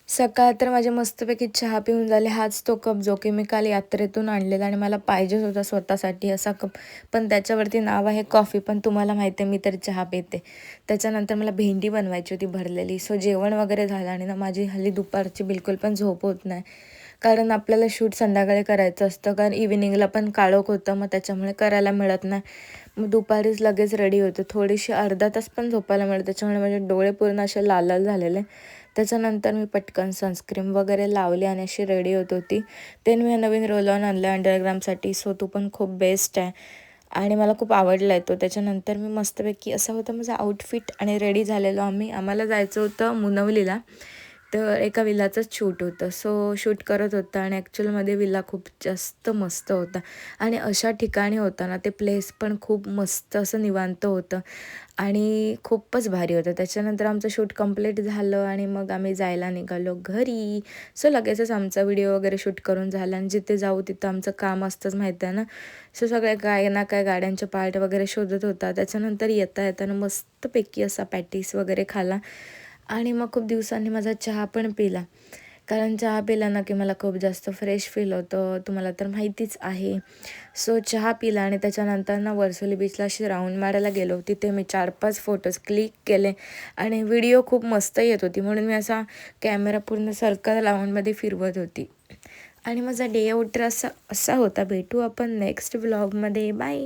सकाळ तर माझे मस्तपैकी चहा पिऊन झाले. हाच तो कप जो की मी काल यात्रेतून आणलेला आणि मला पाहिजेच होता स्वतःसाठी असा कप. पण त्याच्यावरती नाव आहे कॉफी, पण तुम्हाला माहिती आहे मी तर चहा पिते. त्याच्यानंतर मला भेंडी बनवायची होती भरलेली. सो जेवण वगैरे झालं आणि ना माझी हल्ली दुपारची बिलकुल पण झोप होत नाही. कारण आपल्याला शूट संध्याकाळी करायचं असतं, कारण इव्हिनिंगला पण काळोख होतं, मग त्याच्यामुळे करायला मिळत नाही. मग दुपारीच लगेच रेडी होतो. थोडीशी अर्धा तास पण झोपायला मिळतं, त्याच्यामुळे माझे डोळे पूर्ण असे लाल लाल झालेले. त्याच्यानंतर मी पटकन सनस्क्रीन वगैरे लावली आणि अशी रेडी होत होती. ते मी नवीन रोल ऑन आणला अंडरग्रामसाठी. सो तो पण खूप बेस्ट आहे आणि मला खूप आवडला आहे तो. त्याच्यानंतर मी मस्तपैकी असा होता माझा आउटफिट आणि रेडी झालेलो आम्हाला जायचं होतं मुनवलीला. तर एका विलाचंच शूट होतं. सो शूट करत होता आणि ॲक्च्युअलमध्ये विला खूप जास्त मस्त होता आणि अशा ठिकाणी होता ना, ते प्लेस पण खूप मस्त असं निवांत होतं आणि खूपच भारी होतं. त्याच्यानंतर आमचं शूट कंप्लीट झालं आणि मग आम्ही जायला निघालो घरी. सो लगेचच आमचा व्हिडिओ वगैरे शूट करून झाला आणि जिथे जाऊ तिथं आमचं काम असतंच माहिती आहे ना. सो सगळ्या काय ना काय गाड्यांचे पार्ट वगैरे शोधत होता. त्याच्यानंतर येताना मस्तपैकी असा पॅटीस वगैरे खाला आणि मग खूप दिवसांनी माझा चहा पण पिला. कारण चहा पिला ना की मला खूप जास्त फ्रेश फील होतं, तुम्हाला तर माहितीच आहे. सो चहा पिला आणि त्याच्यानंतर ना वर्सोली बीचला अशी राऊंड मारायला गेलो. तिथे मी 4-5 फोटोज क्लिक केले आणि व्हिडिओ खूप मस्त येत होती, म्हणून मी असा कॅमेरा पूर्ण सर्कल राऊंडमध्ये फिरवत होती आणि माझा डे आउट असा असा होता. भेटू आपण नेक्स्ट व्लॉगमध्ये. बाय.